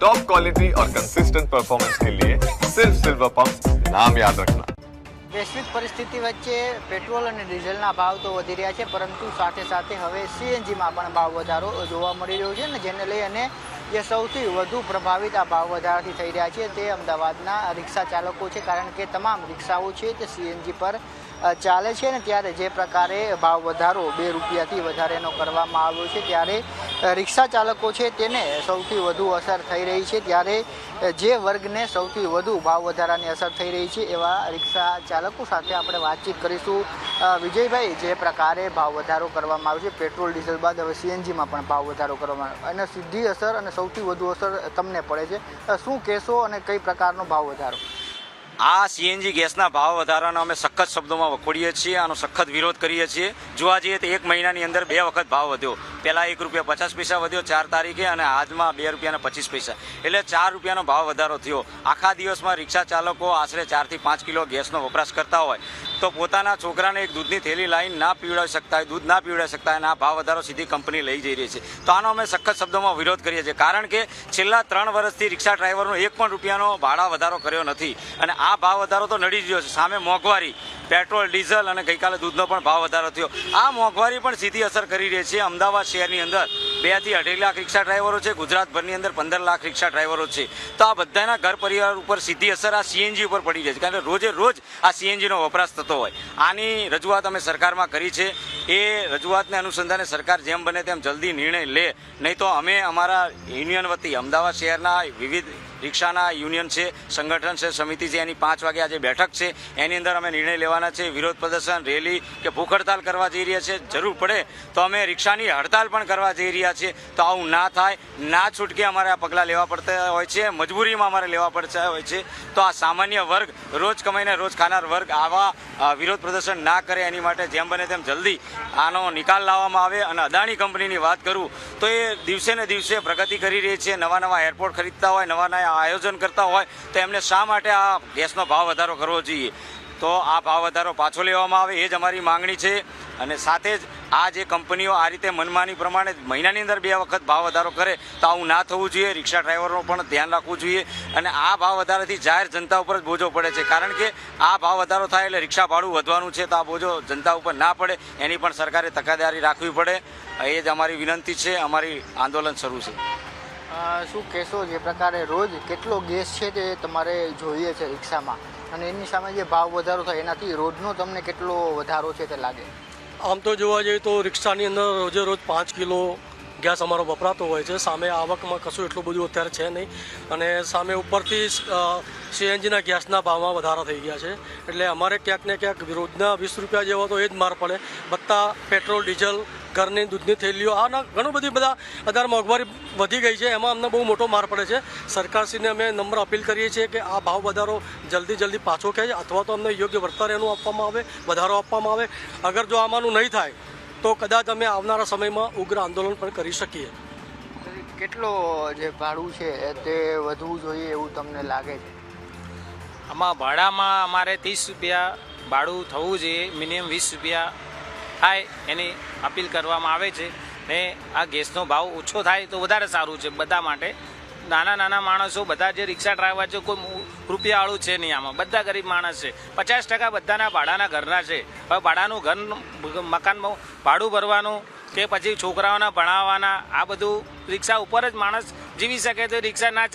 Top quality और consistent performance के लिए सिर्फ सिल्वर पंप नाम याद रखना। वैश्विक परिस्थिति वच्चे पेट्रोल और डीजलना भाव तो वधी रह्या छे, परंतु साथे साथे हवे सीएनजी में पण भाव वधारो जोवा मळी रह्यो छे ने जेने लई अने जे सौथी वधु प्रभावित आ भाव वधाराथी थई रह्या छे ते अमदावादना रिक्शा चालको छे, कारण के तमाम रिक्शाओ छे ते सीएनजी पर चाले छे ने त्यारे जे प्रकारे भाव वधारो 2 રૂપિયાથી વધારેનો કરવામાં આવ્યો છે ત્યારે रिक्शा चालको छे तेने सौथी वधु असर थई रही छे। त्यारे जे वर्गने सौथी वधु भाव वधारानी असर थई रही छे एवा रिक्शा चालको साथे आपणे वातचीत करीशुं। विजयभाई, जे प्रकारे भाव वधारो करवामां आव्यो छे पेट्रोल डीजल बाद हवे सीएनजी में पण भाव वधारो करवामां आव्यो अने सीधी असर अने सौथी वधु असर तमने पड़े छे, शुं कहेशो अने कई प्रकारनो भाव वधारो? आ सीएनजी गैसना भाव वधारानो अमे सख्त शब्दों में वखोड़ीए छीए, आनो सख्त विरोध करीए छीए। जोवा जईए तो 1 महीनानी अंदर 2 वखत भाव वध्यो। पहला 1 રૂપિયા 50 પૈસા वध्यो 4 तारीखे अने आजमां 2 રૂપિયા 25 પૈસા, एटले 4 રૂપિયાનો भाव वधारो थयो। आखा दिवसमां रिक्शा चालको आशरे 4 થી 5 કિલો गैसनो वपराश करता होय तो पोताना छोकराने एक दूधनी थैली लाईने ना पीवડાવી सकता है, दूध ना पीवડાવી सकता है, आ भाव वधारो सीधी कंपनी लई जई रही है। तो आनो अमे सख्त शब्दों में विरोध करीए छीए, कारण के छेल्ला 3 વર્ષથી रिक्शा ड्राइवरनो 1 પણ રૂપિયાનો ભાડા વધારો કર્યો નથી અને આ ભાવ વધારો તો નડી રહ્યો છે। સામે મોંઘવારી, पेट्रोल डीजल और गई काले दूधनो पण भाव वधारो थयो। आ मोंघवारी पण सीधी असर करी रही है। अमदावाद शहरनी अंदर 2 થી 2.5 लाख रिक्शा ड्राइवरो है, गुजरातभरनी अंदर 15 लाख रिक्शा ड्राइवरो है। तो आ बधाना घर परिवार पर सीधी असर आ सीएनजी पर पड़ी रही है, कारण रोजे रोज आ सीएनजी नो वपराश थतो होय। आनी रजूआत अमे सरकार में करी है। ए रजूआतने अनुसंधाने सरकार जेम बने तेम जल्दी निर्णय ले, नहीं तो अमे अमारा यूनियन वती अमदावाद शहरना विविध रिक्शाना यूनियन है, संगठन है, समिति है, एनी 5 वागे आज बैठक है, एनी अंदर अमे निर्णय लेवाना है। विरोध प्रदर्शन, रैली के भूख हड़ताल करवा जई रह्या छे। जरूर पड़े तो अमे रिक्शानी हड़ताल पण करवा जई रह्या छे। तो आवुं ना थाय, ना छूटके अमारे आ पगला लेवा पड़ता होय छे, मजबूरी में अमारे लेवा पड़ता होय छे। तो आ सामान्य वर्ग, रोज कमाईने रोज खानार वर्ग आवा विरोध प्रदर्शन ना करे, एनी माटे जेम बने तेम जल्दी आनो निकाल लाववामां आवे। अने अदाणी कंपनीनी वात करूं तो ए दिवसे ने दिवसे प्रगति करी रही है। नवा नवा एरपोर्ट खरीदता होय, नवा नवा आयोजन करता होय तो एमने शा माटे आ गैसनो भाव वधारो करवो जोईए? तो आ भाव वधारो पाछो लेवामां आवे ए ज अमारी मांगणी छे। अने साथे ज आ जे कंपनीओ आ रीते मनमानी प्रमाणे महीनानी अंदर 2 વખત भाव वधारो करे तो आवुं ना थवुं जोईए। रिक्शा ड्राइवरों पण ध्यान राखवुं जोईए। अने आ भाव वधाराथी जाहेर जनता उपर ज बोझो पड़े छे, कारण के आ भाव वधारो थाय एटले रिक्शा भाडुं वधवानुं छे, तो आ बोझो जनता उपर ना पड़े एनी पण सरकारे तकेदारी राखवी पड़े। ए ज अमारी विनंती छे। अमारी आंदोलन शरू छे। શું કહેશો, જે પ્રકારે રોજ કેટલો ગેસ છે તે તમારે જોઈએ છે રિક્ષામાં અને એની સામે જે ભાવ વધારો થાય એનાથી રોજનો તમને કેટલો વધારો છે તે લાગે? આમ તો જોવા જઈએ તો રિક્ષાની અંદર રોજે રોજ 5 કિલો ગેસ અમારો વપરાતો હોય છે। સામે આવકમાં કશું એટલું બધું અત્યારે છે નહીં અને સામે ઉપરથી સીએનજીના ગેસના ભાવમાં વધારા થઈ ગયા છે, એટલે અમારે ક્યાંક ને ક્યાંક રોજના 20 રૂપિયા જેવો તો એ જ માર પડે। બધા પેટ્રોલ ડીઝલ, ઘરની દૂધની થેલીઓ આના ઘણું બધા અત્યારે મોંઘવારી વધી ગઈ છે, એમાં અમને બહુ મોટો માર પડે છે। સરકારશ્રીને અમે નમ્ર અપીલ કરીએ છીએ કે આ ભાવ વધારો જલ્દી પાછો ખેંચે અથવા તો અમને યોગ્ય વળતર એનું આપવામાં આવે, વધારો આપવામાં આવે। અગર જો આમાંનું નહીં થાય તો કદાચ અમે આવનારા સમયમાં ઉગ્ર આંદોલન પણ કરી શકીએ। કેટલો જે ભાડું છે તે વધવું જોઈએ એવું તમને લાગે છે? આમાં ભાડામાં અમારે 30 રૂપિયા ભાડું થવું જોઈએ, મિનિમમ 20 રૂપિયા થાય એની અપીલ કરવામાં આવે છે ને આ ગેસનો ભાવ ઓછો થાય તો વધારે સારું છે બધા માટે। નાના માણસો બધા જે રિક્ષા ડ્રાઈવર છે કોઈ રૂપિયાવાળું છે નહીં, આમાં બધા ગરીબ માણસ છે। 50% બધાના ભાડાના ઘરના છે। હવે ભાડાનું ઘર, મકાનમાં ભાડું ભરવાનું કે પછી છોકરાઓના ભણાવવાના આ બધું રિક્ષા ઉપર જ માણસ જીવી શકે। તો રિક્ષા ના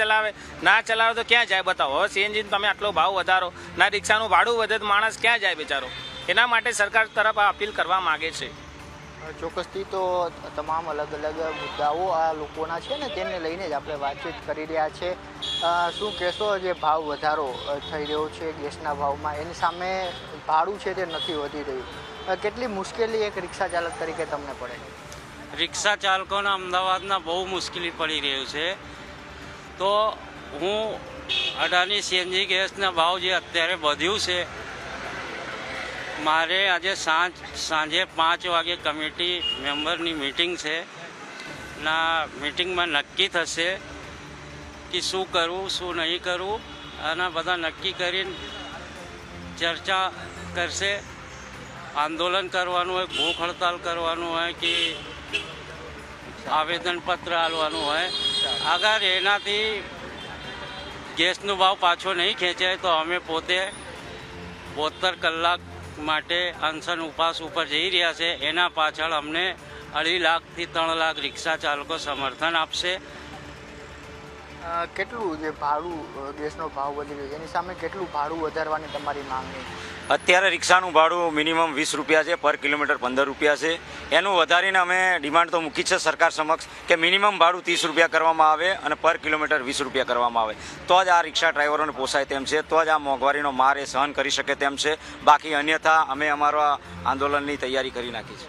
ચલાવે તો ક્યાં જાય બતાવો? હવે સીએનજી તમે આટલો ભાવ વધારો, ના રિક્ષાનું ભાડું વધે તો માણસ ક્યાં જાય બેચારો? એના માટે સરકાર તરફ આ અપીલ કરવા માગે છે। ચોક્કસથી તો તમામ અલગ અલગ મુદ્દાઓ આ લોકોના છે ને તેને લઈને જ આપણે વાતચીત કરી રહ્યા છે। શું કહેશો, જે ભાવ વધારો થઈ રહ્યો છે ગેસના ભાવમાં એની સામે ભાડું છે તે નથી વધી રહ્યું, કેટલી મુશ્કેલી એક રિક્ષા ચાલક તરીકે તમને પડે? રિક્ષા ચાલકોને અમદાવાદના બહુ મુશ્કેલી પડી રહ્યું છે। તો હું અડાની સીએનજી ગેસના ભાવ જે અત્યારે વધ્યું છે, મારે આજે સાંજે 5 વાગે કમિટી મેમ્બરની મીટિંગ છે ના મીટિંગમાં નક્કી થશે કે શું કરવું શું નહીં કરવું અને બધા નક્કી કરીને ચર્ચા કરશે। આંદોલન કરવાનું હોય, ભૂખ હડતાલ કરવાનું હોય કે આવેદનપત્ર આપવાનું હોય। અગર એનાથી ગેસનો ભાવ પાછો નહીં ખેંચાય તો અમે પોતે 72 કલાક માટે અનશન ઉપવાસ ઉપર જઈ રહ્યા છે. એના પાછળ અમને 2.5 લાખથી 3 લાખ રિક્ષા ચાલકો સમર્થન આપશે. કેટલું જે ભાડું ગેસનો ભાવ વધી રહ્યો છે એની સામે કેટલું ભાડું વધારવાની તમારી માંગણી? અત્યારે રિક્ષાનું ભાડું મિનિમમ 20 રૂપિયા છે, પર કિલોમીટર 15 રૂપિયા છે. એનું વધારીને અમે ડિમાન્ડ તો મૂકી છે સરકાર સમક્ષ કે મિનિમમ ભાડું 30 રૂપિયા કરવામાં આવે અને પર કિલોમીટર 20 રૂપિયા કરવામાં આવે. તો જ આ રિક્ષા ડ્રાઈવરોને પોસાય તેમ છે, તો જ આ મોંઘવારીનો માર એ સહન કરી શકે તેમ છે. બાકી અન્યથા અમે અમારા આંદોલનની તૈયારી કરી નાખી છે.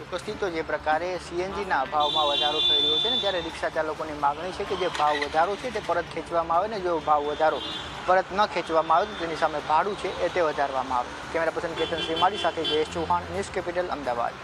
ચોક્કસથી તો જે પ્રકારે સીએનજીના ભાવમાં વધારો થઈ રહ્યો છે ને, ત્યારે રિક્ષા ચાલકોની માગણી છે કે જે ભાવ વધારો છે તે પરત ખેંચવામાં આવે ને, જો ભાવ વધારો પરત ન ખેંચવામાં આવે તો તેની સામે ભાડું છે એ તે વધારવામાં આવે. કેમેરા પર્સન કેતન શ્રીમાળી સાથે જયેશ ચૌહાણ, ન્યૂઝ કેપિટલ, અમદાવાદ.